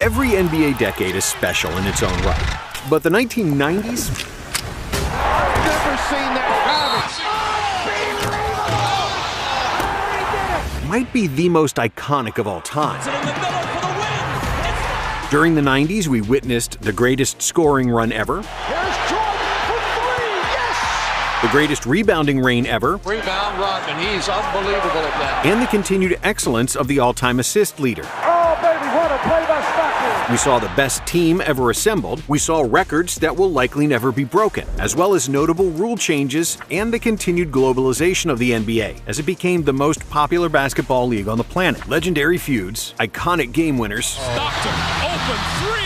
Every NBA decade is special in its own right, but the 1990s? I've never seen that. Might be the most iconic of all time. During the 90s, we witnessed the greatest scoring run ever, the greatest rebounding reign ever, Rebound Rodman, he's unbelievable at that. and the continued excellence of the all-time assist leader. Oh, baby, what a play by Stockton! We saw the best team ever assembled, we saw records that will likely never be broken, as well as notable rule changes and the continued globalization of the NBA as it became the most popular basketball league on the planet. Legendary feuds, iconic game winners, Stockton, open three,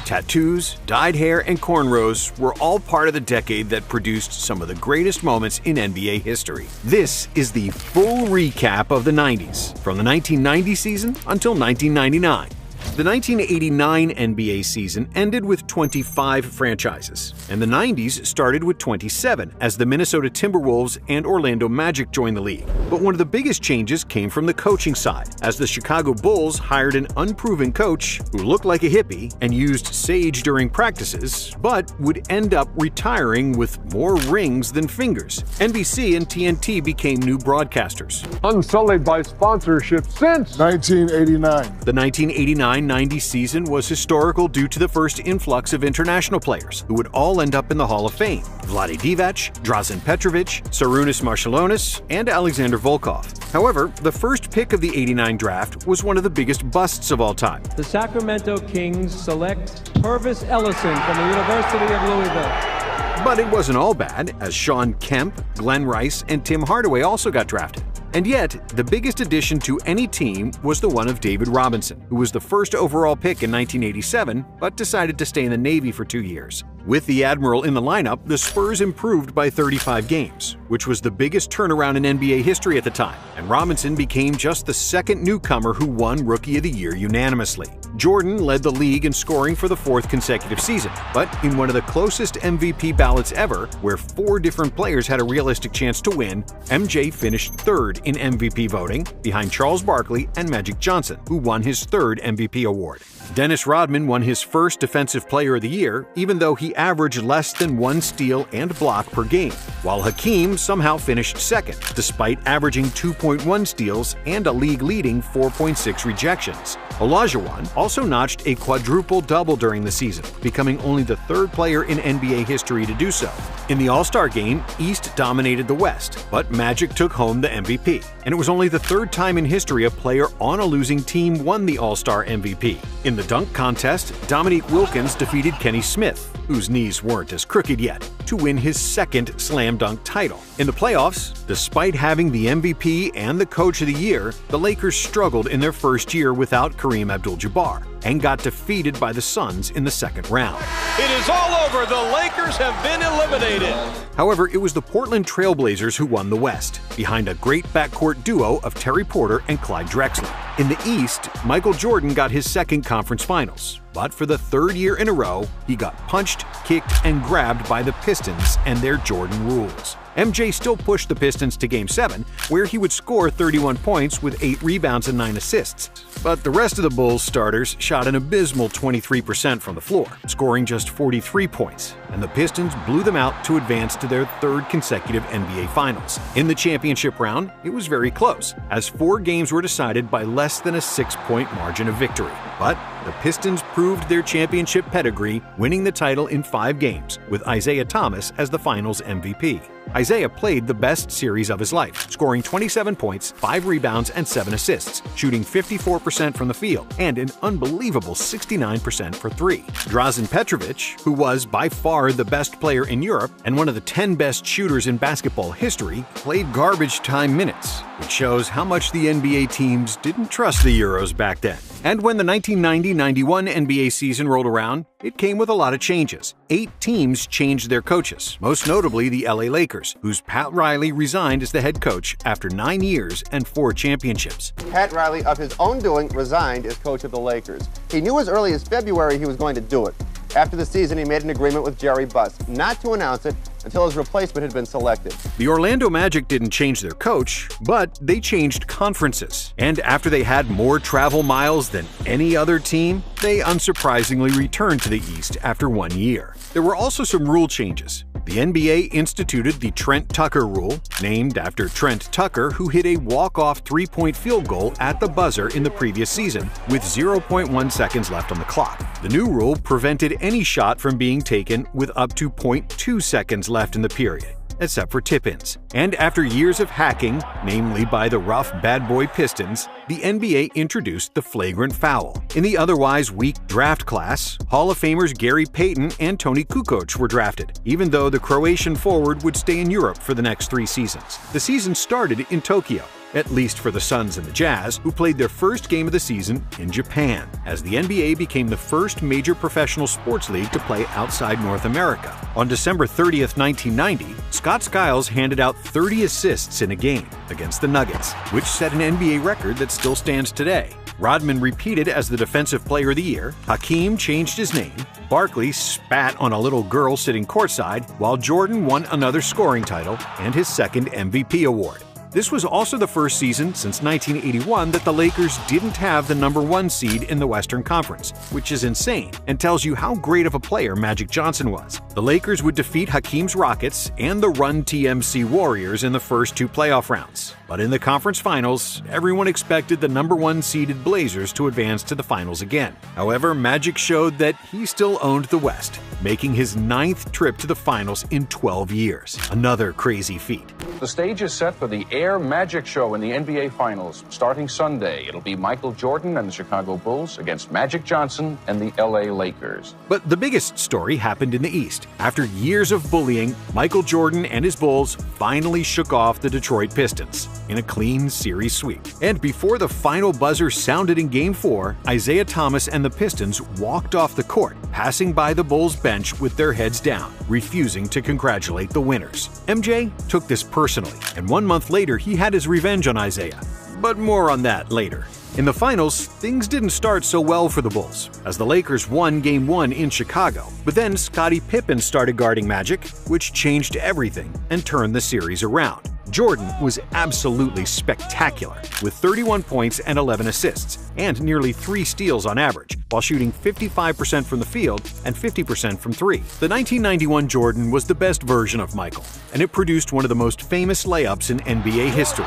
tattoos, dyed hair, and cornrows were all part of the decade that produced some of the greatest moments in NBA history. This is the full recap of the 90s, from the 1990 season until 1999. The 1989 NBA season ended with 25 franchises, and the 90s started with 27 as the Minnesota Timberwolves and Orlando Magic joined the league. But one of the biggest changes came from the coaching side, as the Chicago Bulls hired an unproven coach who looked like a hippie and used sage during practices, but would end up retiring with more rings than fingers. NBC and TNT became new broadcasters. Unsullied by sponsorship since 1989. The 1989-90 season was historical due to the first influx of international players who would all end up in the Hall of Fame. Vlade Divac, Drazen Petrovic, Sarunas Marciulionis, and Alexander Volkov. However, the first pick of the '89 draft was one of the biggest busts of all time. The Sacramento Kings select Purvis Ellison from the University of Louisville. But it wasn't all bad, as Sean Kemp, Glenn Rice, and Tim Hardaway also got drafted. And yet, the biggest addition to any team was the one of David Robinson, who was the first overall pick in 1987, but decided to stay in the Navy for 2 years. With the Admiral in the lineup, the Spurs improved by 35 games, which was the biggest turnaround in NBA history at the time, and Robinson became just the second newcomer who won Rookie of the Year unanimously. Jordan led the league in scoring for the fourth consecutive season, but in one of the closest MVP ballots ever, where 4 different players had a realistic chance to win, MJ finished third in MVP voting, behind Charles Barkley and Magic Johnson, who won his third MVP award. Dennis Rodman won his first Defensive Player of the Year, even though he averaged less than 1 steal and block per game, while Hakeem somehow finished second, despite averaging 2.1 steals and a league-leading 4.6 rejections. Olajuwon also notched a quadruple-double during the season, becoming only the 3rd player in NBA history to do so. In the All-Star game, East dominated the West, but Magic took home the MVP, and it was only the 3rd time in history a player on a losing team won the All-Star MVP. In the dunk contest, Dominique Wilkins defeated Kenny Smith, whose knees weren't as crooked yet, to win his 2nd slam dunk title. In the playoffs, despite having the MVP and the Coach of the Year, the Lakers struggled in their first year without Kareem Abdul-Jabbar and got defeated by the Suns in the 2nd round. It is all over. The Lakers have been eliminated. However, it was the Portland Trailblazers who won the West, behind a great backcourt duo of Terry Porter and Clyde Drexler. In the East, Michael Jordan got his 2nd conference finals, but for the 3rd year in a row, he got punched, kicked, and grabbed by the Pistons and their Jordan rules. MJ still pushed the Pistons to Game 7, where he would score 31 points with 8 rebounds and 9 assists. But the rest of the Bulls starters shot an abysmal 23% from the floor, scoring just 43 points, and the Pistons blew them out to advance to their 3rd consecutive NBA Finals. In the championship round, it was very close, as 4 games were decided by less than a 6-point margin of victory. But the Pistons proved their championship pedigree, winning the title in 5 games, with Isaiah Thomas as the Finals MVP. Isaiah played the best series of his life, scoring 27 points, 5 rebounds, and 7 assists, shooting 54% from the field and an unbelievable 69% for 3. Drazen Petrovic, who was by far the best player in Europe and one of the 10 best shooters in basketball history, played garbage time minutes, which shows how much the NBA teams didn't trust the Euros back then. And when the 1990-91 NBA season rolled around, it came with a lot of changes. 8 teams changed their coaches, most notably the LA Lakers, whose Pat Riley resigned as the head coach after 9 years and 4 championships. Pat Riley, of his own doing, resigned as coach of the Lakers. He knew as early as February he was going to do it. After the season, he made an agreement with Jerry Buss not to announce it until his replacement had been selected. The Orlando Magic didn't change their coach, but they changed conferences. And after they had more travel miles than any other team, they unsurprisingly returned to the East after 1 year. There were also some rule changes. The NBA instituted the Trent Tucker rule, named after Trent Tucker, who hit a walk-off three-point field goal at the buzzer in the previous season with 0.1 seconds left on the clock. The new rule prevented any shot from being taken with up to 0.2 seconds left in the period, except for tip-ins. And after years of hacking, namely by the rough bad boy Pistons, the NBA introduced the flagrant foul. In the otherwise weak draft class, Hall of Famers Gary Payton and Toni Kukoc were drafted, even though the Croatian forward would stay in Europe for the next 3 seasons. The season started in Tokyo, at least for the Suns and the Jazz, who played their first game of the season in Japan, as the NBA became the first major professional sports league to play outside North America. On December 30th, 1990, Scott Skiles handed out 30 assists in a game against the Nuggets, which set an NBA record that still stands today. Rodman repeated as the Defensive Player of the Year, Hakeem changed his name, Barkley spat on a little girl sitting courtside, while Jordan won another scoring title and his second MVP award. This was also the first season since 1981 that the Lakers didn't have the #1 seed in the Western Conference, which is insane and tells you how great of a player Magic Johnson was. The Lakers would defeat Hakeem's Rockets and the Run TMC Warriors in the first 2 playoff rounds. But in the conference finals, everyone expected the #1 seeded Blazers to advance to the finals again. However, Magic showed that he still owned the West, making his 9th trip to the finals in 12 years. Another crazy feat. The stage is set for the Air Magic Show in the NBA Finals. Starting Sunday, it'll be Michael Jordan and the Chicago Bulls against Magic Johnson and the LA Lakers. But the biggest story happened in the East. After years of bullying, Michael Jordan and his Bulls finally shook off the Detroit Pistons in a clean series sweep. And before the final buzzer sounded in Game 4, Isaiah Thomas and the Pistons walked off the court, passing by the Bulls bench with their heads down, refusing to congratulate the winners. MJ took this personally, and 1 month later he had his revenge on Isaiah. But more on that later. In the finals, things didn't start so well for the Bulls, as the Lakers won Game 1 in Chicago. But then Scottie Pippen started guarding Magic, which changed everything and turned the series around. Jordan was absolutely spectacular, with 31 points and 11 assists, and nearly 3 steals on average, while shooting 55% from the field and 50% from 3. The 1991 Jordan was the best version of Michael, and it produced one of the most famous layups in NBA history.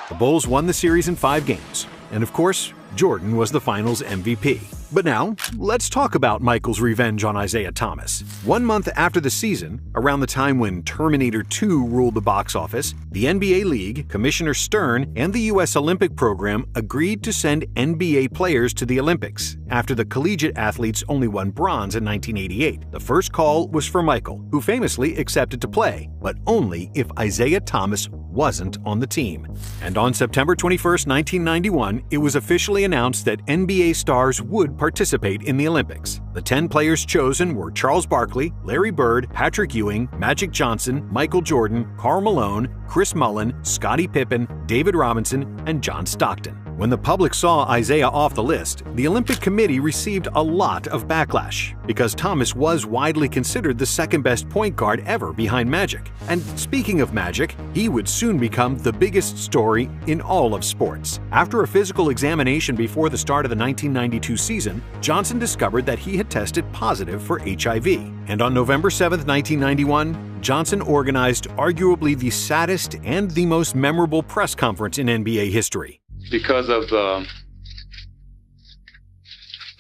The Bulls won the series in 5 games, and of course, Jordan was the finals MVP. But now, let's talk about Michael's revenge on Isaiah Thomas. 1 month after the season, around the time when Terminator 2 ruled the box office, the NBA League, Commissioner Stern, and the U.S. Olympic program agreed to send NBA players to the Olympics after the collegiate athletes only won bronze in 1988. The first call was for Michael, who famously accepted to play, but only if Isaiah Thomas wasn't on the team. And on September 21, 1991, it was officially announced that NBA stars would participate in the Olympics. The 10 players chosen were Charles Barkley, Larry Bird, Patrick Ewing, Magic Johnson, Michael Jordan, Karl Malone, Chris Mullin, Scottie Pippen, David Robinson, and John Stockton. When the public saw Isaiah off the list, the Olympic Committee received a lot of backlash, because Thomas was widely considered the second-best point guard ever behind Magic. And speaking of Magic, he would soon become the biggest story in all of sports. After a physical examination before the start of the 1992 season, Johnson discovered that he had tested positive for HIV. And on November 7, 1991, Johnson organized arguably the saddest and the most memorable press conference in NBA history. Because of the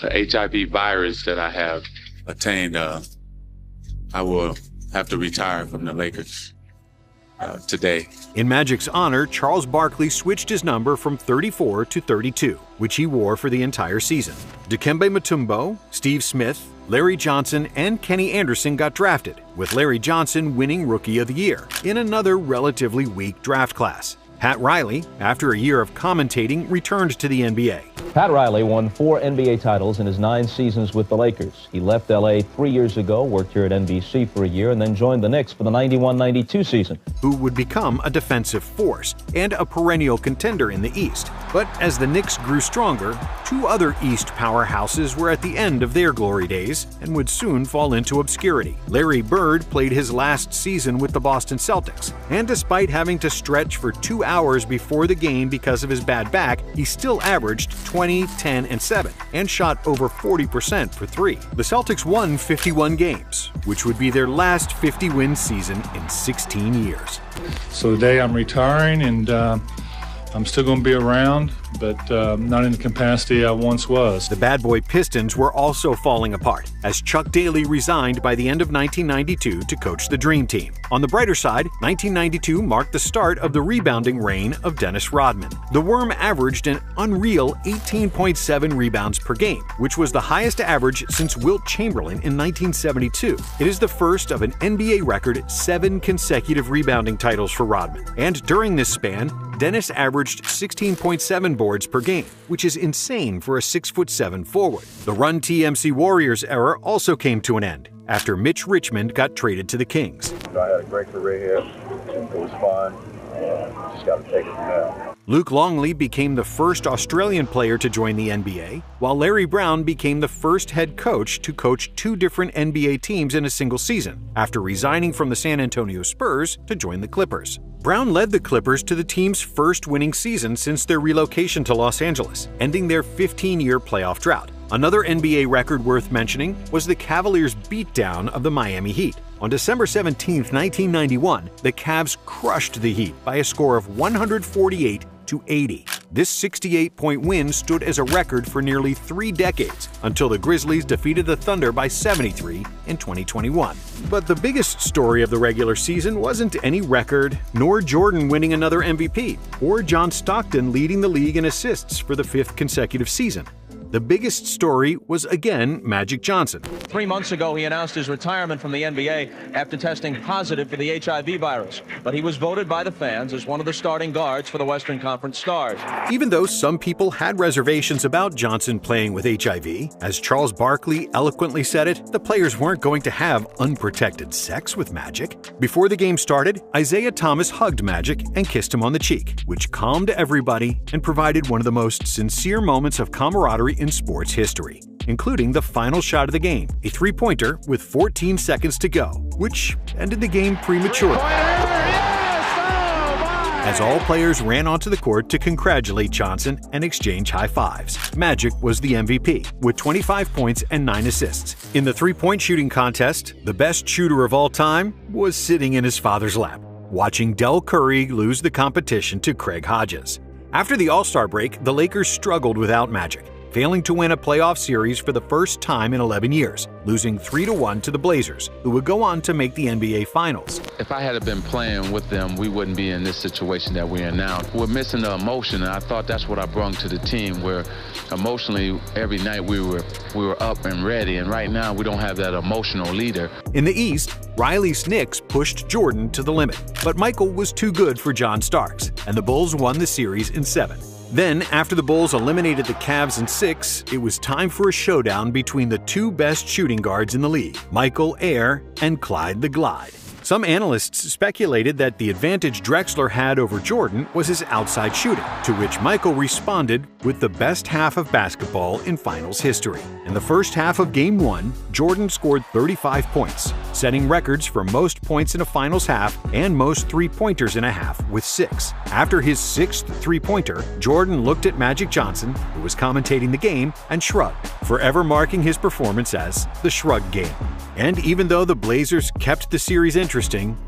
HIV virus that I have attained, I will have to retire from the Lakers today. In Magic's honor, Charles Barkley switched his number from 34 to 32, which he wore for the entire season. Dikembe Mutombo, Steve Smith, Larry Johnson, and Kenny Anderson got drafted, with Larry Johnson winning Rookie of the Year in another relatively weak draft class. Pat Riley, after a year of commentating, returned to the NBA. Pat Riley won 4 NBA titles in his 9 seasons with the Lakers. He left L.A. 3 years ago, worked here at NBC for a year, and then joined the Knicks for the 91-92 season. Who would become a defensive force and a perennial contender in the East. But as the Knicks grew stronger, 2 other East powerhouses were at the end of their glory days and would soon fall into obscurity. Larry Bird played his last season with the Boston Celtics, and despite having to stretch for 2 hours before the game because of his bad back, he still averaged 20, 10, and 7, and shot over 40% for 3. The Celtics won 51 games, which would be their last 50-win season in 16 years. So today I'm retiring, and I'm still going to be around, but not in the capacity I once was. The bad boy Pistons were also falling apart, as Chuck Daly resigned by the end of 1992 to coach the Dream Team. On the brighter side, 1992 marked the start of the rebounding reign of Dennis Rodman. The Worm averaged an unreal 18.7 rebounds per game, which was the highest average since Wilt Chamberlain in 1972. It is the first of an NBA record 7 consecutive rebounding titles for Rodman, and during this span, Dennis averaged 16.7 boards per game, which is insane for a 6'7" forward. The Run TMC Warriors era also came to an end after Mitch Richmond got traded to the Kings. I had a great career here. It was fun. Just got to take it from there. Luke Longley became the first Australian player to join the NBA, while Larry Brown became the first head coach to coach 2 different NBA teams in a single season, after resigning from the San Antonio Spurs to join the Clippers. Brown led the Clippers to the team's first winning season since their relocation to Los Angeles, ending their 15-year playoff drought. Another NBA record worth mentioning was the Cavaliers' beatdown of the Miami Heat. On December 17, 1991, the Cavs crushed the Heat by a score of 148-80. This 68-point win stood as a record for nearly 3 decades, until the Grizzlies defeated the Thunder by 73 in 2021. But the biggest story of the regular season wasn't any record, nor Jordan winning another MVP, or John Stockton leading the league in assists for the 5th consecutive season. The biggest story was again Magic Johnson. 3 months ago, he announced his retirement from the NBA after testing positive for the HIV virus. But he was voted by the fans as one of the starting guards for the Western Conference Stars. Even though some people had reservations about Johnson playing with HIV, as Charles Barkley eloquently said it, the players weren't going to have unprotected sex with Magic. Before the game started, Isaiah Thomas hugged Magic and kissed him on the cheek, which calmed everybody and provided one of the most sincere moments of camaraderie in sports history, including the final shot of the game, a 3-pointer with 14 seconds to go, which ended the game prematurely. As all players ran onto the court to congratulate Johnson and exchange high fives. Magic was the MVP, with 25 points and 9 assists. In the 3-point shooting contest, the best shooter of all time was sitting in his father's lap, watching Del Curry lose the competition to Craig Hodges. After the All-Star break, the Lakers struggled without Magic, failing to win a playoff series for the first time in 11 years, losing 3-1 to the Blazers, who would go on to make the NBA Finals. If I had been playing with them, we wouldn't be in this situation that we're in now. We're missing the emotion, and I thought that's what I brought to the team, where emotionally every night we were up and ready, and right now we don't have that emotional leader. In the East, Riley's Knicks pushed Jordan to the limit, but Michael was too good for John Starks, and the Bulls won the series in 7. Then, after the Bulls eliminated the Cavs in 6, it was time for a showdown between the 2 best shooting guards in the league, Michael Air and Clyde the Glide. Some analysts speculated that the advantage Drexler had over Jordan was his outside shooting, to which Michael responded with the best half of basketball in finals history. In the first half of Game 1, Jordan scored 35 points, setting records for most points in a finals half and most 3-pointers in a half with 6. After his 6th 3-pointer, Jordan looked at Magic Johnson, who was commentating the game, and shrugged, forever marking his performance as the Shrug Game. And even though the Blazers kept the series interesting,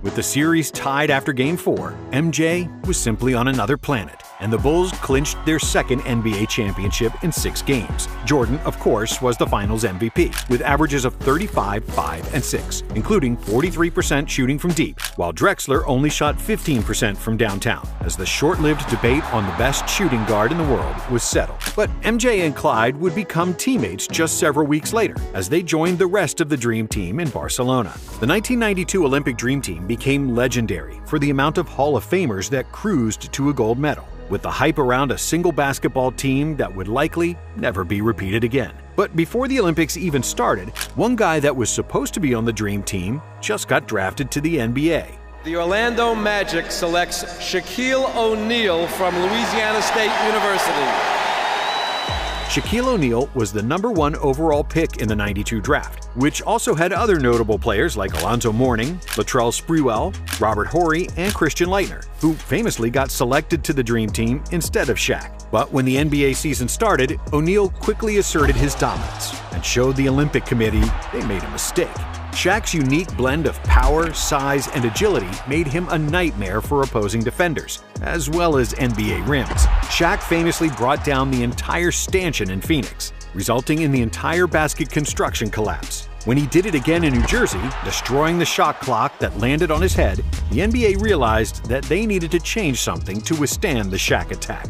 with the series tied after Game 4, MJ was simply on another planet, and the Bulls clinched their 2nd NBA championship in 6 games. Jordan, of course, was the Finals MVP, with averages of 35, 5, and 6, including 43% shooting from deep, while Drexler only shot 15% from downtown, as the short-lived debate on the best shooting guard in the world was settled. But MJ and Clyde would become teammates just several weeks later, as they joined the rest of the Dream Team in Barcelona. The 1992 Olympic Dream Team became legendary for the amount of Hall of Famers that cruised to a gold medal. with the hype around a single basketball team that would likely never be repeated again. But before the Olympics even started, one guy that was supposed to be on the Dream Team just got drafted to the NBA. The Orlando Magic selects Shaquille O'Neal from Louisiana State University. Shaquille O'Neal was the #1 overall pick in the '92 draft, which also had other notable players like Alonzo Mourning, Latrell Sprewell, Robert Horry, and Christian Laettner, who famously got selected to the Dream Team instead of Shaq. But when the NBA season started, O'Neal quickly asserted his dominance and showed the Olympic Committee they made a mistake. Shaq's unique blend of power, size, and agility made him a nightmare for opposing defenders, as well as NBA rims. Shaq famously brought down the entire stanchion in Phoenix, resulting in the entire basket construction collapse. When he did it again in New Jersey, destroying the shot clock that landed on his head, the NBA realized that they needed to change something to withstand the Shaq attack.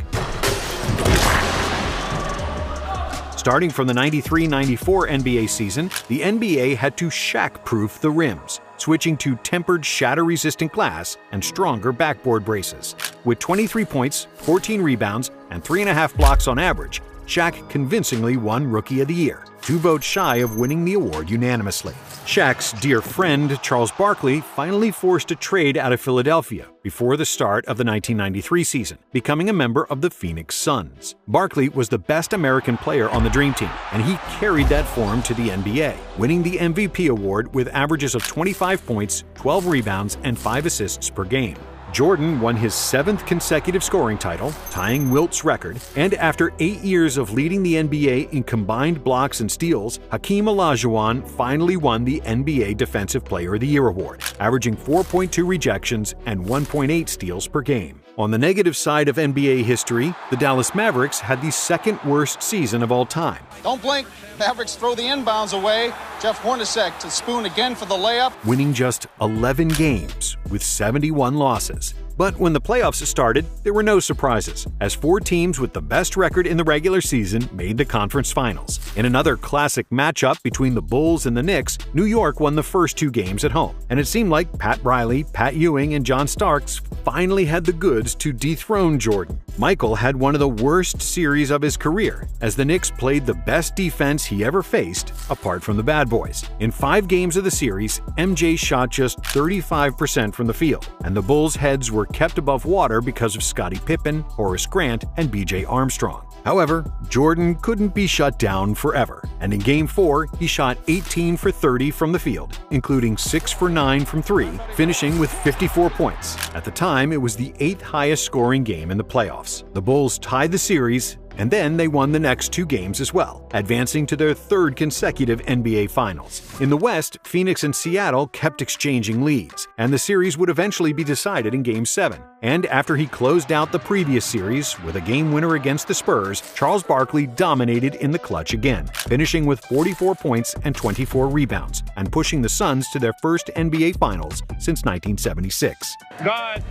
Starting from the 93-94 NBA season, the NBA had to Shaq-proof the rims, switching to tempered shatter-resistant glass and stronger backboard braces. With 23 points, 14 rebounds, and 3.5 blocks on average, Shaq convincingly won Rookie of the Year, 2 votes shy of winning the award unanimously. Shaq's dear friend, Charles Barkley, finally forced a trade out of Philadelphia before the start of the 1993 season, becoming a member of the Phoenix Suns. Barkley was the best American player on the Dream Team, and he carried that form to the NBA, winning the MVP award with averages of 25 points, 12 rebounds, and 5 assists per game. Jordan won his 7th consecutive scoring title, tying Wilt's record, and after 8 years of leading the NBA in combined blocks and steals, Hakeem Olajuwon finally won the NBA Defensive Player of the Year award, averaging 4.2 rejections and 1.8 steals per game. On the negative side of NBA history, the Dallas Mavericks had the 2nd worst season of all time. Don't blink. Mavericks throw the inbounds away. Jeff Hornacek to Spoon again for the layup. Winning just 11 games with 71 losses. But when the playoffs started, there were no surprises, as 4 teams with the best record in the regular season made the conference finals. In another classic matchup between the Bulls and the Knicks, New York won the first 2 games at home, and it seemed like Pat Riley, Pat Ewing, and John Starks finally had the goods to dethrone Jordan. Michael had one of the worst series of his career, as the Knicks played the best defense he ever faced, apart from the Bad Boys. In 5 games of the series, MJ shot just 35% from the field, and the Bulls' heads were kept above water because of Scottie Pippen, Horace Grant, and B.J. Armstrong. However, Jordan couldn't be shut down forever, and in Game 4, he shot 18 for 30 from the field, including 6 for 9 from 3, finishing with 54 points. At the time, it was the 8th highest scoring game in the playoffs. The Bulls tied the series, and then they won the next 2 games as well, advancing to their 3rd consecutive NBA Finals. In the West, Phoenix and Seattle kept exchanging leads, and the series would eventually be decided in Game 7. And after he closed out the previous series with a game winner against the Spurs, Charles Barkley dominated in the clutch again, finishing with 44 points and 24 rebounds, and pushing the Suns to their first NBA Finals since 1976. God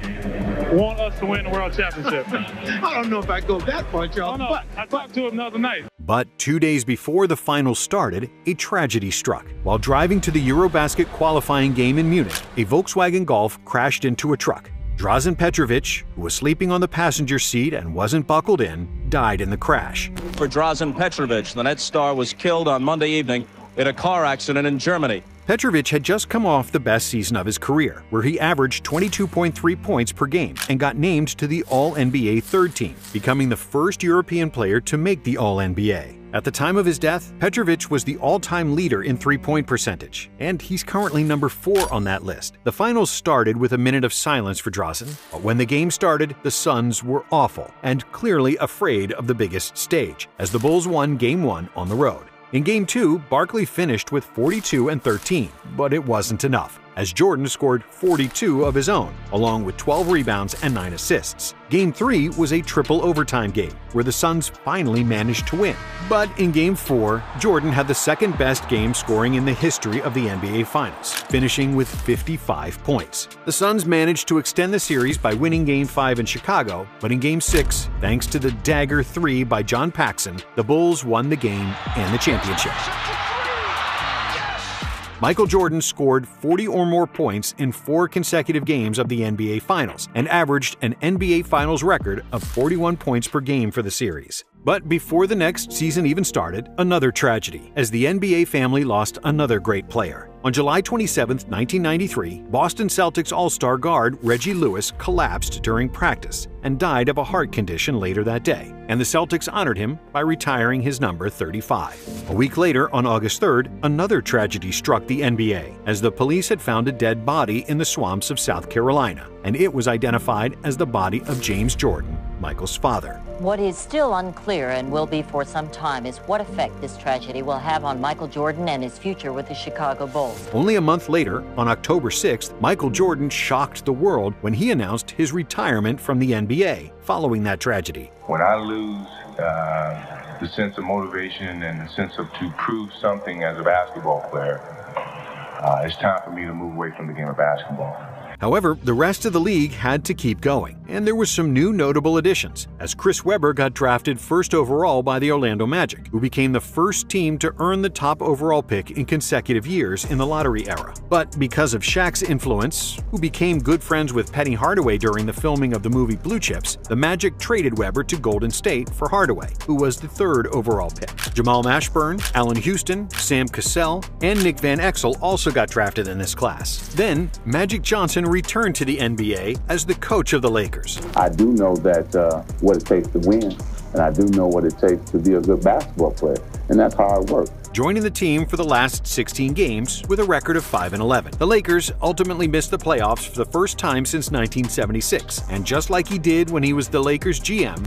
want us to win the World Championship. I don't know if I go that far, Charles. No, I talked to him the other night. But 2 days before the finals started, a tragedy struck. While driving to the Eurobasket qualifying game in Munich, a Volkswagen Golf crashed into a truck. Drazen Petrovic, who was sleeping on the passenger seat and wasn't buckled in, died in the crash. For Drazen Petrovic, the Nets star was killed on Monday evening in a car accident in Germany. Petrovic had just come off the best season of his career, where he averaged 22.3 points per game and got named to the All-NBA 3rd team, becoming the first European player to make the All-NBA. At the time of his death, Petrovic was the all-time leader in three-point percentage, and he's currently number 4 on that list. The finals started with a minute of silence for Drazen, but when the game started, the Suns were awful and clearly afraid of the biggest stage, as the Bulls won Game 1 on the road. In Game 2, Barkley finished with 42 and 13, but it wasn't enough, as Jordan scored 42 of his own, along with 12 rebounds and 9 assists. Game 3 was a triple overtime game, where the Suns finally managed to win. But in Game 4, Jordan had the second best game scoring in the history of the NBA Finals, finishing with 55 points. The Suns managed to extend the series by winning Game 5 in Chicago, but in Game 6, thanks to the dagger 3 by John Paxson, the Bulls won the game and the championship. Michael Jordan scored 40 or more points in 4 consecutive games of the NBA Finals and averaged an NBA Finals record of 41 points per game for the series. But before the next season even started, another tragedy, as the NBA family lost another great player. On July 27, 1993, Boston Celtics All-Star guard Reggie Lewis collapsed during practice and died of a heart condition later that day, and the Celtics honored him by retiring his number 35. A week later, on August 3rd, another tragedy struck the NBA, as the police had found a dead body in the swamps of South Carolina, and it was identified as the body of James Jordan, Michael's father. What is still unclear and will be for some time is what effect this tragedy will have on Michael Jordan and his future with the Chicago Bulls. Only a month later, on October 6th, Michael Jordan shocked the world when he announced his retirement from the NBA following that tragedy. When I lose the sense of motivation and the sense of to prove something as a basketball player, it's time for me to move away from the game of basketball. However, the rest of the league had to keep going, and there were some new notable additions, as Chris Webber got drafted first overall by the Orlando Magic, who became the first team to earn the top overall pick in consecutive years in the lottery era. But because of Shaq's influence, who became good friends with Penny Hardaway during the filming of the movie Blue Chips, the Magic traded Webber to Golden State for Hardaway, who was the third overall pick. Jamal Mashburn, Allen Houston, Sam Cassell, and Nick Van Exel also got drafted in this class. Then, Magic Johnson returned to the NBA as the coach of the Lakers. I do know that what it takes to win, and I do know what it takes to be a good basketball player, and that's hard work. Joining the team for the last 16 games with a record of 5-11. The Lakers ultimately missed the playoffs for the first time since 1976, and just like he did when he was the Lakers GM,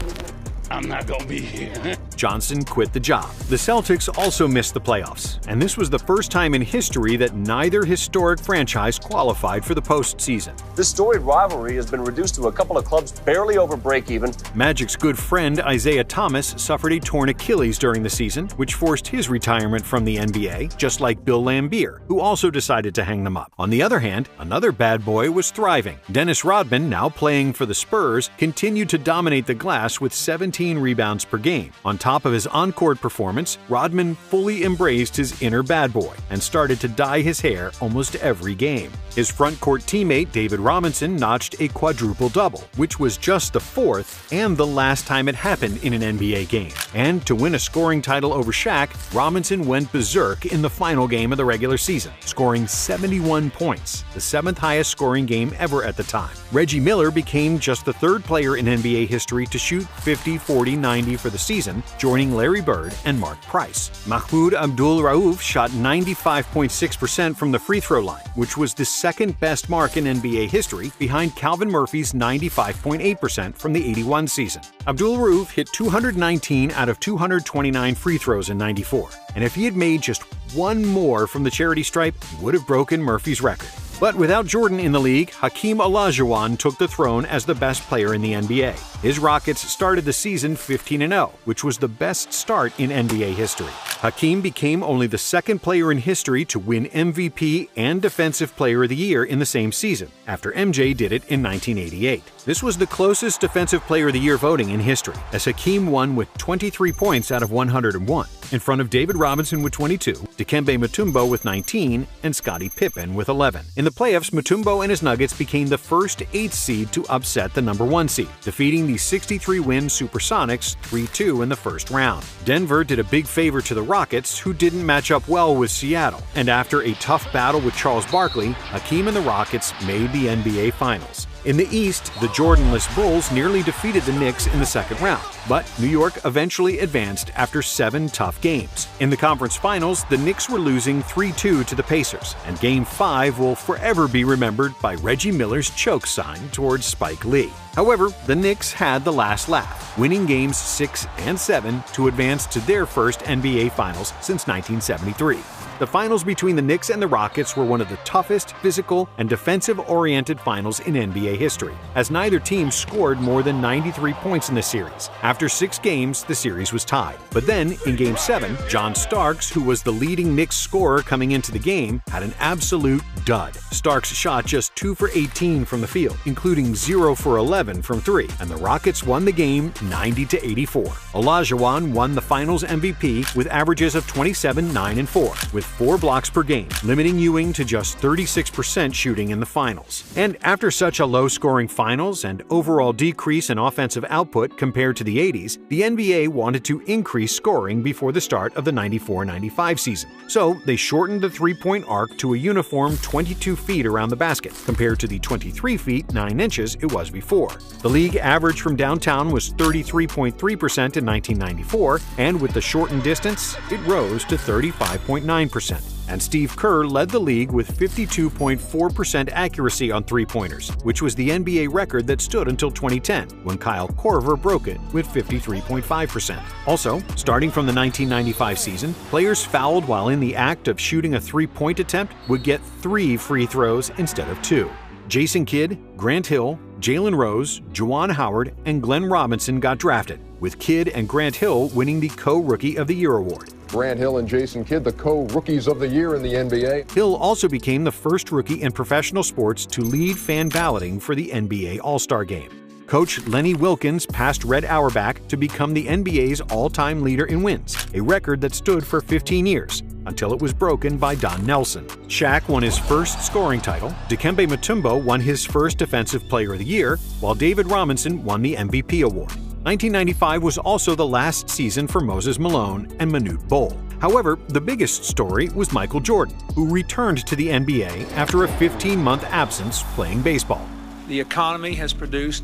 I'm not gonna be here. Johnson quit the job. The Celtics also missed the playoffs, and this was the first time in history that neither historic franchise qualified for the postseason. This storied rivalry has been reduced to a couple of clubs barely over break-even. Magic's good friend Isaiah Thomas suffered a torn Achilles during the season, which forced his retirement from the NBA, just like Bill Laimbeer, who also decided to hang them up. On the other hand, another bad boy was thriving. Dennis Rodman, now playing for the Spurs, continued to dominate the glass with 17 rebounds per game. On top of his on-court performance, Rodman fully embraced his inner bad boy and started to dye his hair almost every game. His front-court teammate David Robinson notched a quadruple-double, which was just the fourth and the last time it happened in an NBA game. And to win a scoring title over Shaq, Robinson went berserk in the final game of the regular season, scoring 71 points, the 7th highest scoring game ever at the time. Reggie Miller became just the 3rd player in NBA history to shoot 50, 40, 90 for the season, joining Larry Bird and Mark Price. Mahmoud Abdul-Rauf shot 95.6% from the free throw line, which was the second best mark in NBA history, behind Calvin Murphy's 95.8% from the 81 season. Abdul-Rauf hit 219 out of 229 free throws in '94, and if he had made just one more from the charity stripe, he would have broken Murphy's record. But without Jordan in the league, Hakeem Olajuwon took the throne as the best player in the NBA. His Rockets started the season 15-0, which was the best start in NBA history. Hakeem became only the 2nd player in history to win MVP and Defensive Player of the Year in the same season, after MJ did it in 1988. This was the closest Defensive Player of the Year voting in history, as Hakeem won with 23 points out of 101, in front of David Robinson with 22, Dikembe Mutombo with 19, and Scottie Pippen with 11. In the playoffs, Mutombo and his Nuggets became the first 8th seed to upset the number 1 seed, defeating the 63-win Supersonics 3-2 in the first round. Denver did a big favor to the Rockets, who didn't match up well with Seattle, and after a tough battle with Charles Barkley, Hakeem and the Rockets made the NBA Finals. In the East, the Jordanless Bulls nearly defeated the Knicks in the second round, but New York eventually advanced after 7 tough games. In the conference finals, the Knicks were losing 3-2 to the Pacers, and Game 5 will forever be remembered by Reggie Miller's choke sign towards Spike Lee. However, the Knicks had the last laugh, winning Games 6 and 7 to advance to their first NBA Finals since 1973. The finals between the Knicks and the Rockets were one of the toughest physical and defensive-oriented finals in NBA history, as neither team scored more than 93 points in the series. After 6 games, the series was tied. But then, in Game 7, John Starks, who was the leading Knicks scorer coming into the game, had an absolute dud. Starks shot just 2 for 18 from the field, including 0 for 11 from 3, and the Rockets won the game 90-84. Olajuwon won the Finals MVP with averages of 27, 9, and 4, with 4 blocks per game, limiting Ewing to just 36% shooting in the finals. And after such a low-scoring finals and overall decrease in offensive output compared to the 80s, the NBA wanted to increase scoring before the start of the 94-95 season. So they shortened the three-point arc to a uniform 22 feet around the basket, compared to the 23 feet 9 inches it was before. The league average from downtown was 33.3% in 1994, and with the shortened distance, it rose to 35.9%. And Steve Kerr led the league with 52.4% accuracy on three-pointers, which was the NBA record that stood until 2010, when Kyle Korver broke it with 53.5%. Also, starting from the 1995 season, players fouled while in the act of shooting a three-point attempt would get 3 free throws instead of 2. Jason Kidd, Grant Hill, Jalen Rose, Juwan Howard, and Glenn Robinson got drafted, with Kidd and Grant Hill winning the Co-Rookie of the Year award. Grant Hill and Jason Kidd, the co-rookies of the year in the NBA. Hill also became the first rookie in professional sports to lead fan balloting for the NBA All-Star Game. Coach Lenny Wilkins passed Red Auerbach to become the NBA's all-time leader in wins, a record that stood for 15 years, until it was broken by Don Nelson. Shaq won his first scoring title, Dikembe Mutombo won his first Defensive Player of the Year, while David Robinson won the MVP award. 1995 was also the last season for Moses Malone and Manute Bol. However, the biggest story was Michael Jordan, who returned to the NBA after a 15-month absence playing baseball. The economy has produced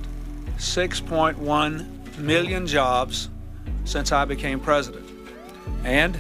6.1 million jobs since I became president. And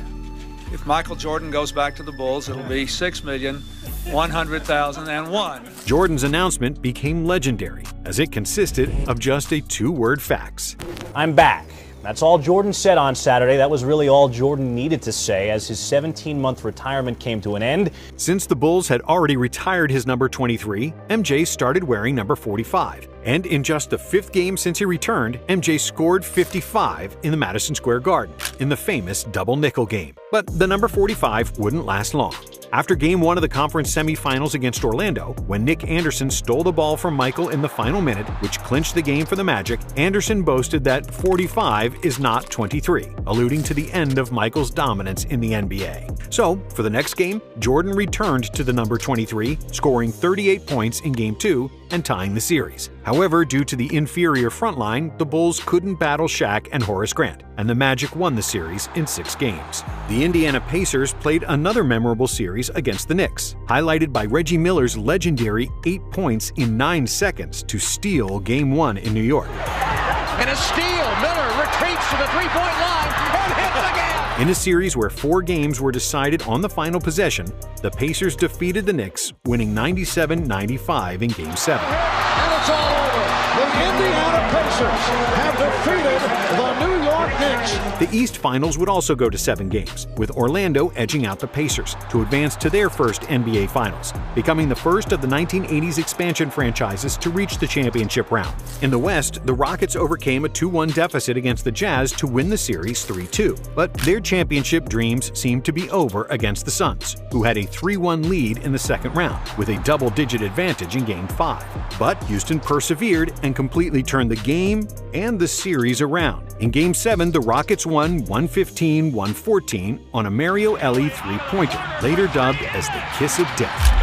if Michael Jordan goes back to the Bulls, it'll be 6,100,001. Jordan's announcement became legendary, as it consisted of just a 2-word fax. I'm back. That's all Jordan said on Saturday. That was really all Jordan needed to say as his 17-month retirement came to an end. Since the Bulls had already retired his number 23, MJ started wearing number 45. And in just the 5th game since he returned, MJ scored 55 in the Madison Square Garden in the famous double nickel game. But the number 45 wouldn't last long. After Game 1 of the conference semifinals against Orlando, when Nick Anderson stole the ball from Michael in the final minute, which clinched the game for the Magic, Anderson boasted that 45 is not 23, alluding to the end of Michael's dominance in the NBA. So, for the next game, Jordan returned to the number 23, scoring 38 points in Game 2 and tying the series. However, due to the inferior front line, the Bulls couldn't battle Shaq and Horace Grant, and the Magic won the series in 6 games. The Indiana Pacers played another memorable series against the Knicks, highlighted by Reggie Miller's legendary 8 points in 9 seconds to steal Game 1 in New York. And a steal. Miller retreats to the three-point line and hits again. In a series where 4 games were decided on the final possession, the Pacers defeated the Knicks, winning 97-95 in Game 7. And it's all over. The Indiana Pacers have defeated the New York Knicks. The East Finals would also go to 7 games, with Orlando edging out the Pacers to advance to their first NBA Finals, becoming the first of the 1980s expansion franchises to reach the championship round. In the West, the Rockets overcame a 2-1 deficit against the Jazz to win the series 3-2, but their championship dreams seemed to be over against the Suns, who had a 3-1 lead in the second round, with a double-digit advantage in Game 5. But Houston persevered and completely turned the game and the series around. In Game 7, the Rockets won 115-114 on a Mario Elie three-pointer, later dubbed as the Kiss of Death.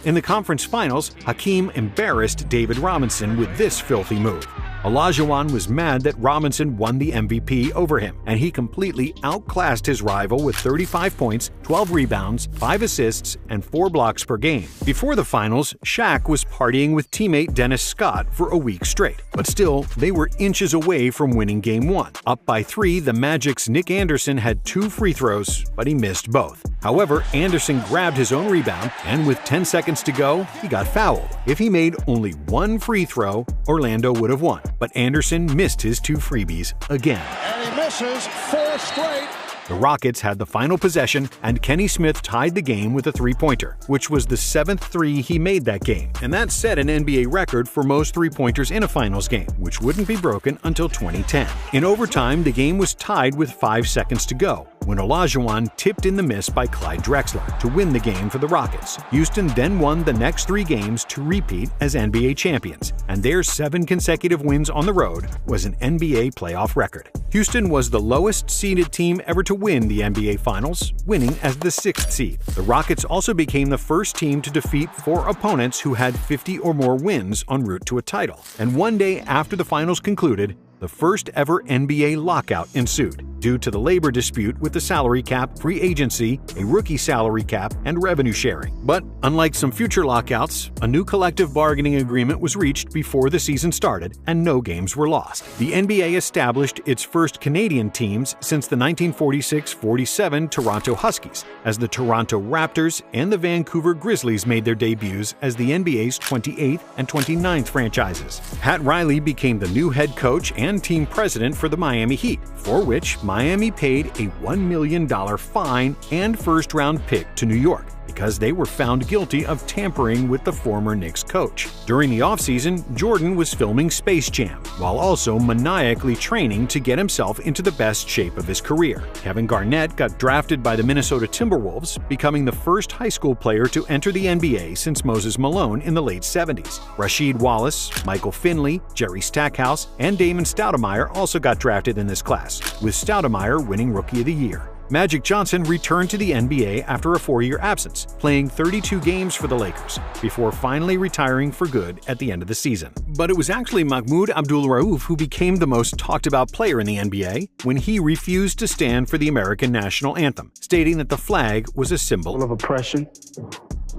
In the conference finals, Hakeem embarrassed David Robinson with this filthy move. Olajuwon was mad that Robinson won the MVP over him, and he completely outclassed his rival with 35 points, 12 rebounds, 5 assists, and 4 blocks per game. Before the finals, Shaq was partying with teammate Dennis Scott for a week straight, but still, they were inches away from winning Game 1. Up by 3, the Magic's Nick Anderson had 2 free throws, but he missed both. However, Anderson grabbed his own rebound, and with 10 seconds to go, he got fouled. If he made only 1 free throw, Orlando would have won. But Anderson missed his 2 freebies again. And he misses 4 straight. The Rockets had the final possession, and Kenny Smith tied the game with a three-pointer, which was the 7th 3 he made that game, and that set an NBA record for most three-pointers in a finals game, which wouldn't be broken until 2010. In overtime, the game was tied with 5 seconds to go, when Olajuwon tipped in the miss by Clyde Drexler to win the game for the Rockets. Houston then won the next 3 games to repeat as NBA champions, and their 7 consecutive wins on the road was an NBA playoff record. Houston was the lowest seeded team ever to win the NBA Finals, winning as the 6th seed. The Rockets also became the first team to defeat 4 opponents who had 50 or more wins en route to a title. And one day after the finals concluded, the first ever NBA lockout ensued due to the labor dispute with the salary cap, free agency, a rookie salary cap, and revenue sharing. But unlike some future lockouts, a new collective bargaining agreement was reached before the season started and no games were lost. The NBA established its first Canadian teams since the 1946-47 Toronto Huskies, as the Toronto Raptors and the Vancouver Grizzlies made their debuts as the NBA's 28th and 29th franchises. Pat Riley became the new head coach and team president for the Miami Heat, for which Miami paid a $1 million fine and first-round pick to New York because they were found guilty of tampering with the former Knicks coach. During the offseason, Jordan was filming Space Jam, while also maniacally training to get himself into the best shape of his career. Kevin Garnett got drafted by the Minnesota Timberwolves, becoming the first high school player to enter the NBA since Moses Malone in the late 70s. Rasheed Wallace, Michael Finley, Jerry Stackhouse, and Damon Stoudemire also got drafted in this class, with Stoudemire winning Rookie of the Year. Magic Johnson returned to the NBA after a 4-year absence, playing 32 games for the Lakers, before finally retiring for good at the end of the season. But it was actually Mahmoud Abdul-Rauf who became the most talked-about player in the NBA when he refused to stand for the American national anthem, stating that the flag was a symbol of oppression,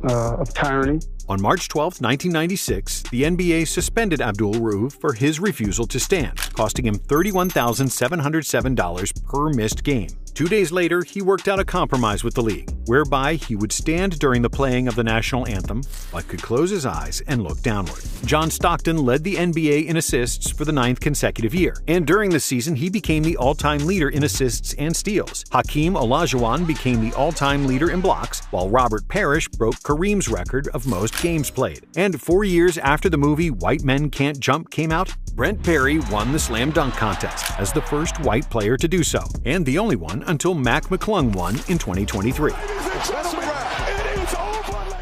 of tyranny. On March 12, 1996, the NBA suspended Abdul-Rauf for his refusal to stand, costing him $31,707 per missed game. 2 days later, he worked out a compromise with the league, whereby he would stand during the playing of the national anthem, but could close his eyes and look downward. John Stockton led the NBA in assists for the 9th consecutive year, and during the season he became the all-time leader in assists and steals. Hakeem Olajuwon became the all-time leader in blocks, while Robert Parrish broke Kareem's record of most games played. And 4 years after the movie White Men Can't Jump came out, Brent Barry won the slam dunk contest as the first white player to do so, and the only one until Mac McClung won in 2023.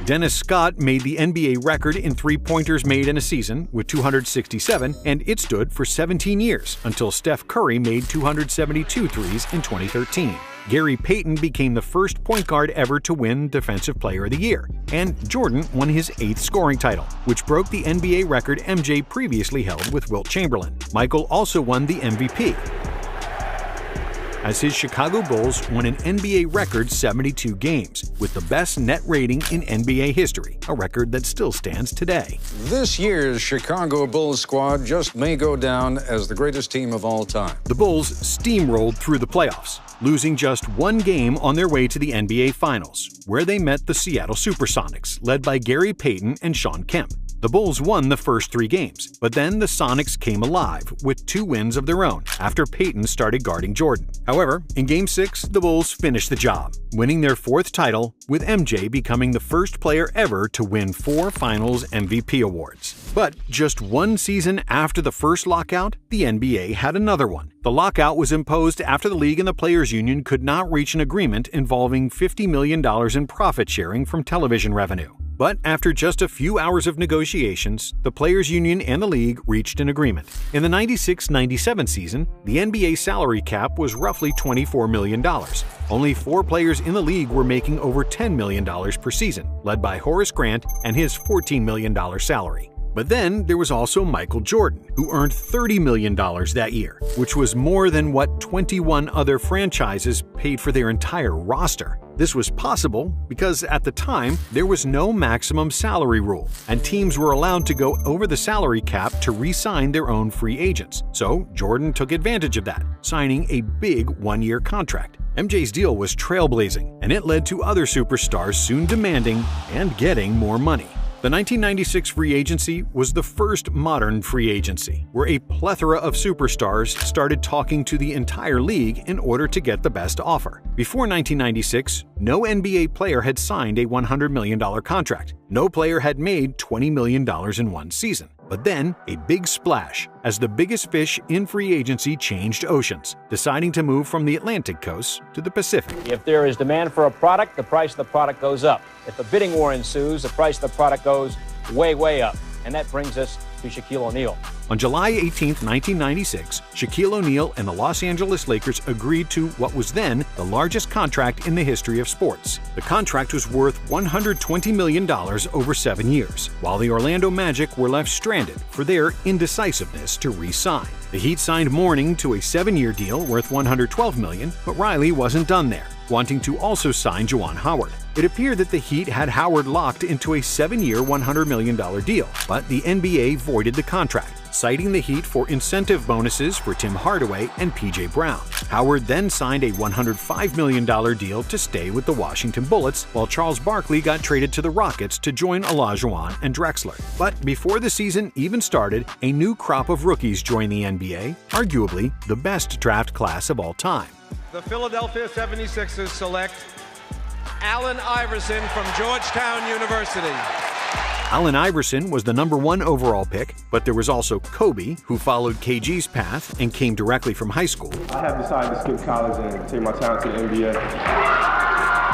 Dennis Scott made the NBA record in three-pointers made in a season with 267, and it stood for 17 years until Steph Curry made 272 threes in 2013. Gary Payton became the first point guard ever to win Defensive Player of the Year, and Jordan won his 8th scoring title, which broke the NBA record MJ previously held with Wilt Chamberlain. Michael also won the MVP, as his Chicago Bulls won an NBA record 72 games, with the best net rating in NBA history, a record that still stands today. This year's Chicago Bulls squad just may go down as the greatest team of all time. The Bulls steamrolled through the playoffs, losing just one game on their way to the NBA Finals, where they met the Seattle Supersonics, led by Gary Payton and Sean Kemp. The Bulls won the first 3 games, but then the Sonics came alive with 2 wins of their own after Payton started guarding Jordan. However, in Game 6, the Bulls finished the job, winning their 4th title, with MJ becoming the first player ever to win 4 Finals MVP awards. But just 1 season after the first lockout, the NBA had another one. The lockout was imposed after the league and the players' union could not reach an agreement involving $50 million in profit sharing from television revenue. But after just a few hours of negotiations, the Players' Union and the league reached an agreement. In the 96-97 season, the NBA salary cap was roughly $24 million. Only 4 players in the league were making over $10 million per season, led by Horace Grant and his $14 million salary. But then there was also Michael Jordan, who earned $30 million that year, which was more than what 21 other franchises paid for their entire roster. This was possible because at the time, there was no maximum salary rule, and teams were allowed to go over the salary cap to re-sign their own free agents. So Jordan took advantage of that, signing a big 1-year contract. MJ's deal was trailblazing, and it led to other superstars soon demanding and getting more money. The 1996 free agency was the first modern free agency, where a plethora of superstars started talking to the entire league in order to get the best offer. Before 1996, no NBA player had signed a $100 million contract. No player had made $20 million in one season. But then, a big splash, as the biggest fish in free agency changed oceans, deciding to move from the Atlantic coast to the Pacific. If there is demand for a product, the price of the product goes up. If a bidding war ensues, the price of the product goes way, way up. And that brings us to Shaquille O'Neal. On July 18, 1996, Shaquille O'Neal and the Los Angeles Lakers agreed to what was then the largest contract in the history of sports. The contract was worth $120 million over 7 years, while the Orlando Magic were left stranded for their indecisiveness to re-sign. The Heat signed Mourning to a 7-year deal worth $112 million, but Riley wasn't done there, wanting to also sign Juwan Howard. It appeared that the Heat had Howard locked into a 7-year, $100 million deal, but the NBA voided the contract, citing the Heat for incentive bonuses for Tim Hardaway and P.J. Brown. Howard then signed a $105 million deal to stay with the Washington Bullets, while Charles Barkley got traded to the Rockets to join Olajuwon and Drexler. But before the season even started, a new crop of rookies joined the NBA, arguably the best draft class of all time. The Philadelphia 76ers select Allen Iverson from Georgetown University. Allen Iverson was the #1 overall pick, but there was also Kobe, who followed KG's path and came directly from high school. I have decided to skip college and take my talent to the NBA.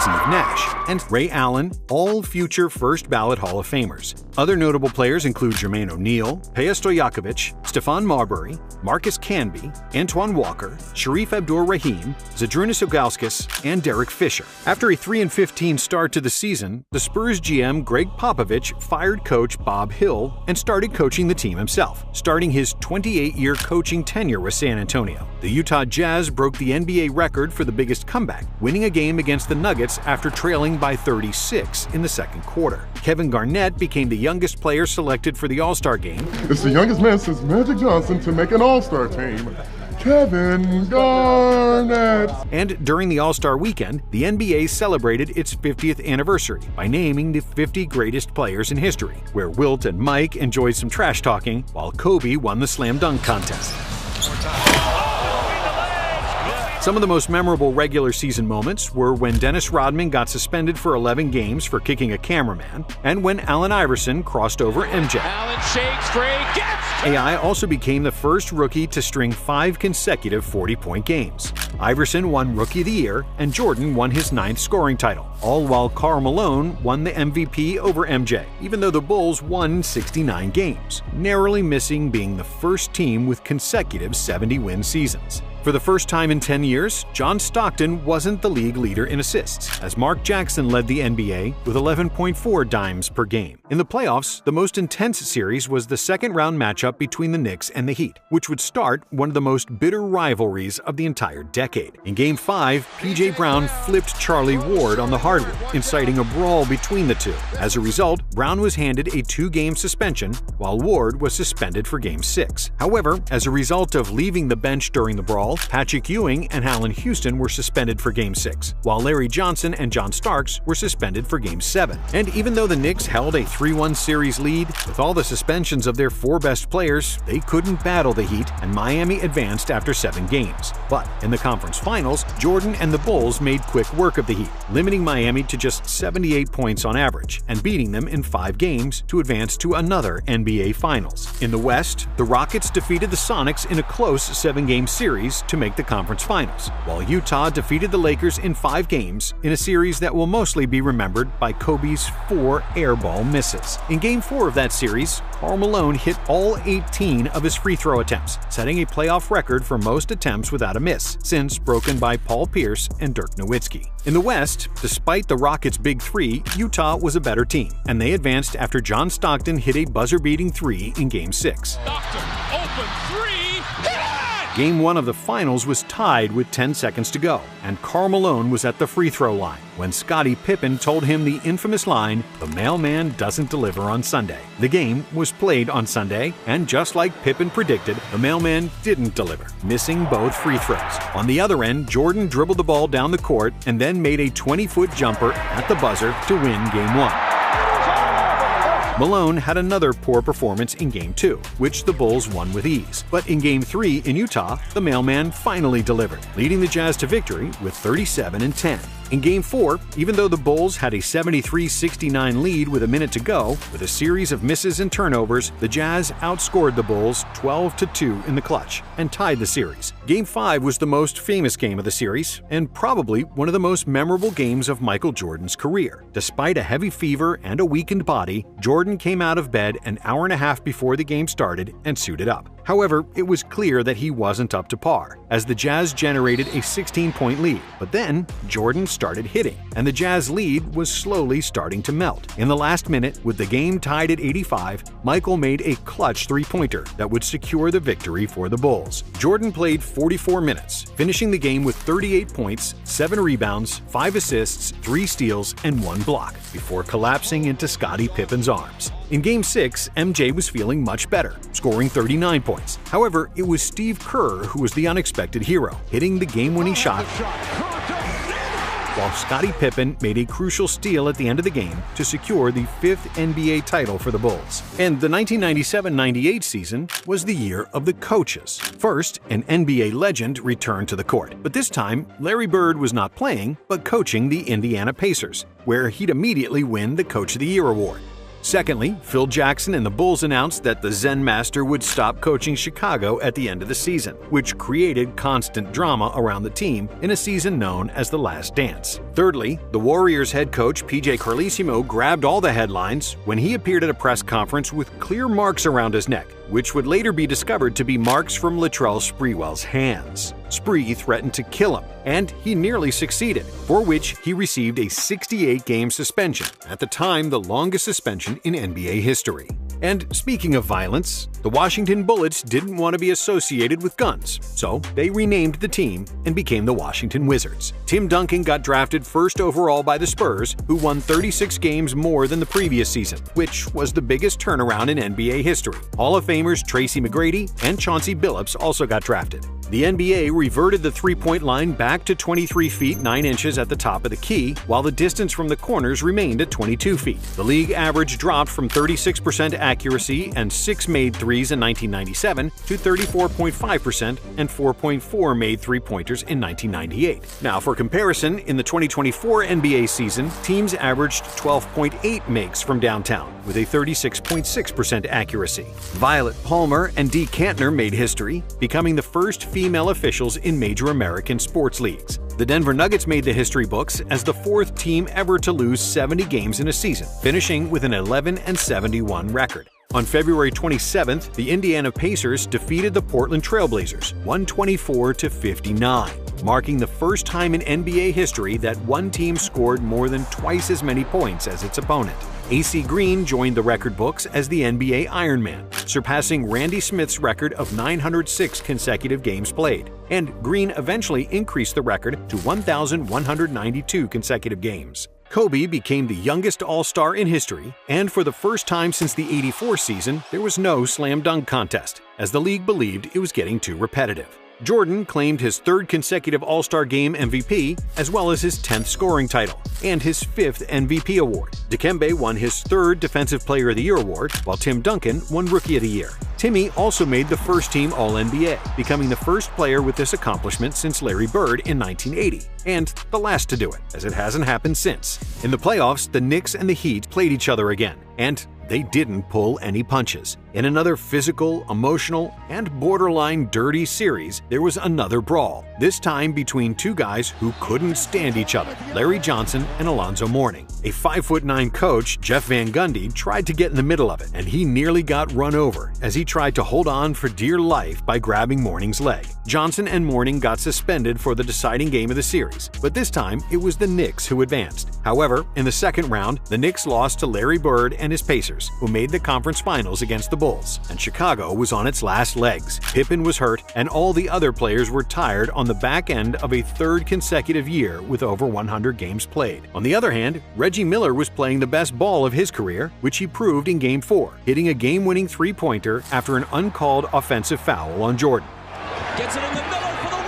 Steve Nash, and Ray Allen, all future first-ballot Hall of Famers. Other notable players include Jermaine O'Neal, Peja Stojakovic, Stephon Marbury, Marcus Canby, Antoine Walker, Sharif Abdur-Rahim, Zydrunas Ilgauskas, and Derek Fisher. After a 3-15 start to the season, the Spurs GM Greg Popovich fired coach Bob Hill and started coaching the team himself, starting his 28-year coaching tenure with San Antonio. The Utah Jazz broke the NBA record for the biggest comeback, winning a game against the Nuggets after trailing by 36 in the second quarter. Kevin Garnett became the youngest player selected for the All-Star game. It's the youngest man since Magic Johnson to make an All-Star team, Kevin Garnett. And during the All-Star weekend, the NBA celebrated its 50th anniversary by naming the 50 greatest players in history, where Wilt and Mike enjoyed some trash talking, while Kobe won the slam dunk contest. Some of the most memorable regular season moments were when Dennis Rodman got suspended for 11 games for kicking a cameraman, and when Allen Iverson crossed over MJ. Allen shakes free, gets AI also became the first rookie to string 5 consecutive 40-point games. Iverson won Rookie of the Year, and Jordan won his 9th scoring title, all while Karl Malone won the MVP over MJ, even though the Bulls won 69 games, narrowly missing being the first team with consecutive 70-win seasons. For the first time in 10 years, John Stockton wasn't the league leader in assists, as Mark Jackson led the NBA with 11.4 dimes per game. In the playoffs, the most intense series was the second-round matchup between the Knicks and the Heat, which would start one of the most bitter rivalries of the entire decade. In Game 5, P.J. Brown flipped Charlie Ward on the hardwood, inciting a brawl between the two. As a result, Brown was handed a 2-game suspension, while Ward was suspended for Game 6. However, as a result of leaving the bench during the brawl, Patrick Ewing and Allen Houston were suspended for Game 6, while Larry Johnson and John Starks were suspended for Game 7. And even though the Knicks held a 3-1 series lead, with all the suspensions of their 4 best players, they couldn't battle the Heat, and Miami advanced after 7 games. But in the conference finals, Jordan and the Bulls made quick work of the Heat, limiting Miami to just 78 points on average, and beating them in 5 games to advance to another NBA Finals. In the West, the Rockets defeated the Sonics in a close 7-game series to make the conference finals, while Utah defeated the Lakers in 5 games in a series that will mostly be remembered by Kobe's 4 airball misses. In Game 4 of that series, Karl Malone hit all 18 of his free throw attempts, setting a playoff record for most attempts without a miss, since broken by Paul Pierce and Dirk Nowitzki. In the West, despite the Rockets' big 3, Utah was a better team, and they advanced after John Stockton hit a buzzer-beating 3 in Game 6. Stockton, open 3, hit it! Game 1 of the finals was tied with 10 seconds to go, and Karl Malone was at the free throw line when Scottie Pippen told him the infamous line, "The mailman doesn't deliver on Sunday." The game was played on Sunday, and just like Pippen predicted, the mailman didn't deliver, missing both free throws. On the other end, Jordan dribbled the ball down the court and then made a 20-foot jumper at the buzzer to win Game 1. Malone had another poor performance in Game 2, which the Bulls won with ease. But in Game 3 in Utah, the mailman finally delivered, leading the Jazz to victory with 37-10. In Game 4, even though the Bulls had a 73-69 lead with a minute to go, with a series of misses and turnovers, the Jazz outscored the Bulls 12-2 in the clutch and tied the series. Game 5 was the most famous game of the series and probably one of the most memorable games of Michael Jordan's career. Despite a heavy fever and a weakened body, Jordan came out of bed an hour and a half before the game started and suited up. However, it was clear that he wasn't up to par, as the Jazz generated a 16-point lead. But then, Jordan started hitting, and the Jazz lead was slowly starting to melt. In the last minute, with the game tied at 85, Michael made a clutch three-pointer that would secure the victory for the Bulls. Jordan played 44 minutes, finishing the game with 38 points, 7 rebounds, 5 assists, 3 steals, and 1 block, before collapsing into Scottie Pippen's arms. In Game 6, MJ was feeling much better, scoring 39 points. However, it was Steve Kerr who was the unexpected hero, hitting the game-winning shot, while Scottie Pippen made a crucial steal at the end of the game to secure the 5th NBA title for the Bulls. And the 1997-98 season was the year of the coaches. First, an NBA legend returned to the court, but this time, Larry Bird was not playing, but coaching the Indiana Pacers, where he'd immediately win the Coach of the Year award. Secondly, Phil Jackson and the Bulls announced that the Zen Master would stop coaching Chicago at the end of the season, which created constant drama around the team in a season known as The Last Dance. Thirdly, the Warriors head coach PJ Carlesimo grabbed all the headlines when he appeared at a press conference with clear marks around his neck, which would later be discovered to be marks from Latrell Sprewell's hands. Spree threatened to kill him, and he nearly succeeded, for which he received a 68-game suspension, at the time the longest suspension in NBA history. And speaking of violence, the Washington Bullets didn't want to be associated with guns, so they renamed the team and became the Washington Wizards. Tim Duncan got drafted first overall by the Spurs, who won 36 games more than the previous season, which was the biggest turnaround in NBA history. Hall of Famers Tracy McGrady and Chauncey Billups also got drafted. The NBA reverted the three-point line back to 23 feet 9 inches at the top of the key, while the distance from the corners remained at 22 feet. The league average dropped from 36% accuracy and 6 made threes in 1997 to 34.5% and 4.4 made three-pointers in 1998. Now, for comparison, in the 2024 NBA season, teams averaged 12.8 makes from downtown, with a 36.6% accuracy. Violet Palmer and Dee Kantner made history, becoming the first female officials in major American sports leagues. The Denver Nuggets made the history books as the 4th team ever to lose 70 games in a season, finishing with an 11-71 record. On February 27th, the Indiana Pacers defeated the Portland Trailblazers 124-59, marking the first time in NBA history that one team scored more than twice as many points as its opponent. AC Green joined the record books as the NBA Ironman, surpassing Randy Smith's record of 906 consecutive games played, and Green eventually increased the record to 1,192 consecutive games. Kobe became the youngest All-Star in history, and for the first time since the '84 season, there was no slam dunk contest, as the league believed it was getting too repetitive. Jordan claimed his 3rd consecutive All-Star Game MVP, as well as his 10th scoring title, and his 5th MVP award. Dikembe won his 3rd Defensive Player of the Year award, while Tim Duncan won Rookie of the Year. Timmy also made the first-team All-NBA, becoming the first player with this accomplishment since Larry Bird in 1980, and the last to do it, as it hasn't happened since. In the playoffs, the Knicks and the Heat played each other again, and they didn't pull any punches. In another physical, emotional, and borderline dirty series, there was another brawl, this time between two guys who couldn't stand each other, Larry Johnson and Alonzo Mourning. A 5'9" coach, Jeff Van Gundy, tried to get in the middle of it, and he nearly got run over as he tried to hold on for dear life by grabbing Mourning's leg. Johnson and Mourning got suspended for the deciding game of the series, but this time it was the Knicks who advanced. However, in the second round, the Knicks lost to Larry Bird and his Pacers, who made the conference finals against the Bulls, and Chicago was on its last legs. Pippen was hurt, and all the other players were tired on the back end of a 3rd consecutive year with over 100 games played. On the other hand, Reggie Miller was playing the best ball of his career, which he proved in Game 4, hitting a game-winning three-pointer after an uncalled offensive foul on Jordan. Gets it in the middle for the win!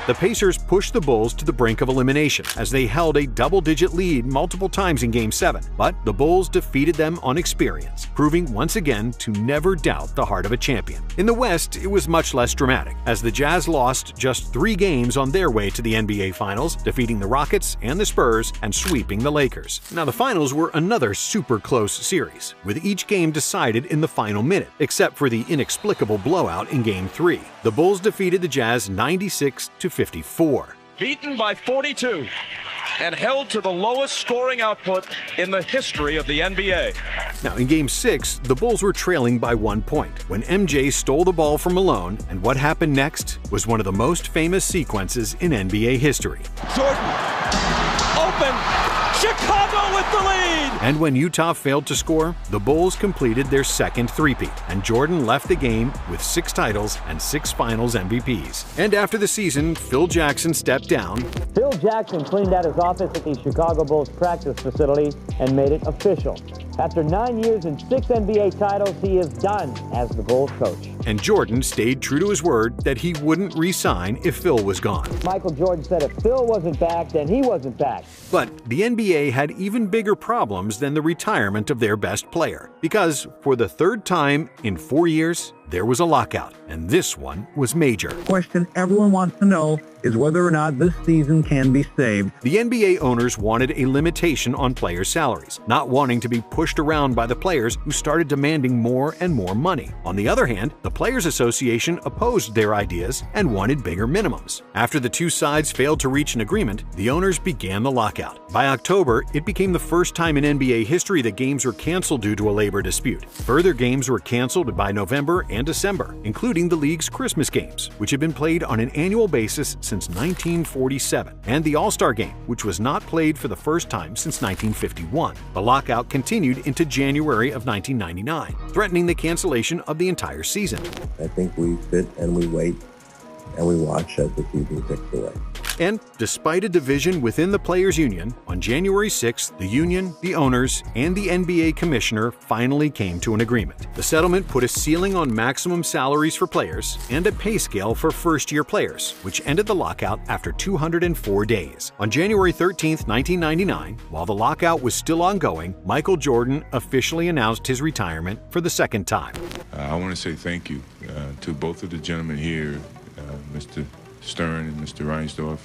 The Pacers pushed the Bulls to the brink of elimination as they held a double-digit lead multiple times in Game 7, but the Bulls defeated them on experience, proving once again to never doubt the heart of a champion. In the West, it was much less dramatic, as the Jazz lost just 3 games on their way to the NBA Finals, defeating the Rockets and the Spurs and sweeping the Lakers. Now, the Finals were another super close series, with each game decided in the final minute, except for the inexplicable blowout in Game 3. The Bulls defeated the Jazz 96-54. Beaten by 42 and held to the lowest scoring output in the history of the NBA. Now, in Game 6, the Bulls were trailing by 1 point when MJ stole the ball from Malone, and what happened next was one of the most famous sequences in NBA history. Jordan, open, Chicago with the lead! And when Utah failed to score, the Bulls completed their second three-peat, and Jordan left the game with 6 titles and 6 Finals MVPs. And after the season, Phil Jackson stepped down. Phil Jackson cleaned out his office at the Chicago Bulls practice facility and made it official. After 9 years and 6 NBA titles, he is done as the Bulls coach. And Jordan stayed true to his word that he wouldn't re-sign if Phil was gone. Michael Jordan said if Phil wasn't back, then he wasn't back. But the NBA had even bigger problems than the retirement of their best player, because for the 3rd time in 4 years, there was a lockout, and this one was major. The question everyone wants to know is whether or not this season can be saved. The NBA owners wanted a limitation on players' salaries, not wanting to be pushed around by the players who started demanding more and more money. On the other hand, the Players Association opposed their ideas and wanted bigger minimums. After the two sides failed to reach an agreement, the owners began the lockout. By October, it became the first time in NBA history that games were canceled due to a labor dispute. Further games were canceled by November and December, including the league's Christmas games, which had been played on an annual basis since 1947, and the All-Star Game, which was not played for the first time since 1951. The lockout continued into January of 1999, threatening the cancellation of the entire season. I think we sit and we wait and we watch as the season ticks away. And despite a division within the Players Union, on January 6th, the union, the owners, and the NBA commissioner finally came to an agreement. The settlement put a ceiling on maximum salaries for players and a pay scale for first-year players, which ended the lockout after 204 days. On January 13th, 1999, while the lockout was still ongoing, Michael Jordan officially announced his retirement for the 2nd time. I want to say thank you to both of the gentlemen here, Mr. Stern and Mr. Reinsdorf,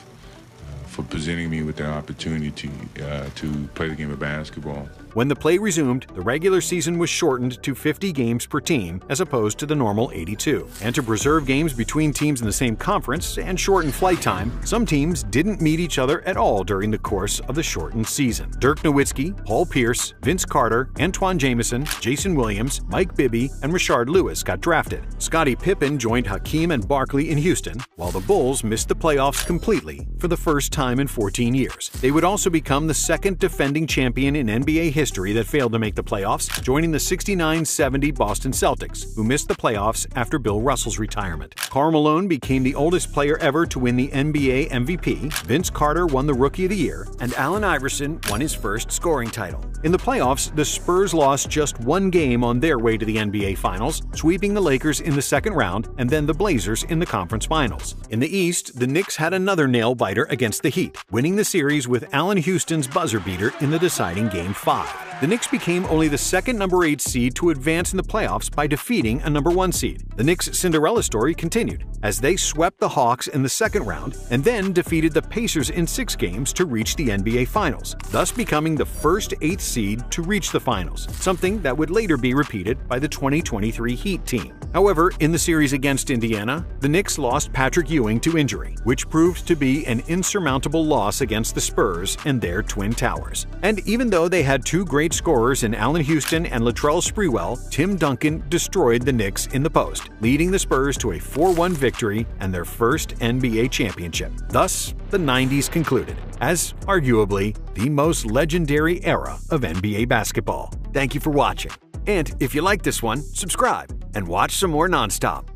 for presenting me with the opportunity to play the game of basketball. When the play resumed, the regular season was shortened to 50 games per team as opposed to the normal 82. And to preserve games between teams in the same conference and shorten flight time, some teams didn't meet each other at all during the course of the shortened season. Dirk Nowitzki, Paul Pierce, Vince Carter, Antoine Jameson, Jason Williams, Mike Bibby, and Rashard Lewis got drafted. Scottie Pippen joined Hakeem and Barkley in Houston, while the Bulls missed the playoffs completely for the first time in 14 years. They would also become the 2nd defending champion in NBA history that failed to make the playoffs, joining the 69-70 Boston Celtics, who missed the playoffs after Bill Russell's retirement. Karl Malone became the oldest player ever to win the NBA MVP, Vince Carter won the Rookie of the Year, and Allen Iverson won his first scoring title. In the playoffs, the Spurs lost just 1 game on their way to the NBA Finals, sweeping the Lakers in the 2nd round and then the Blazers in the conference finals. In the East, the Knicks had another nail-biter against the Heat, winning the series with Allen Houston's buzzer beater in the deciding Game 5. The Knicks became only the 2nd number 8 seed to advance in the playoffs by defeating a number 1 seed. The Knicks' Cinderella story continued, as they swept the Hawks in the 2nd round and then defeated the Pacers in 6 games to reach the NBA Finals, thus becoming the first 8th seed to reach the Finals, something that would later be repeated by the 2023 Heat team. However, in the series against Indiana, the Knicks lost Patrick Ewing to injury, which proved to be an insurmountable loss against the Spurs and their Twin Towers. And even though they had 2 great scorers in Allen Houston and Latrell Sprewell, Tim Duncan destroyed the Knicks in the post, leading the Spurs to a 4-1 victory and their first NBA championship. Thus, the 90s concluded as arguably the most legendary era of NBA basketball. Thank you for watching. And if you like this one, subscribe and watch some more nonstop.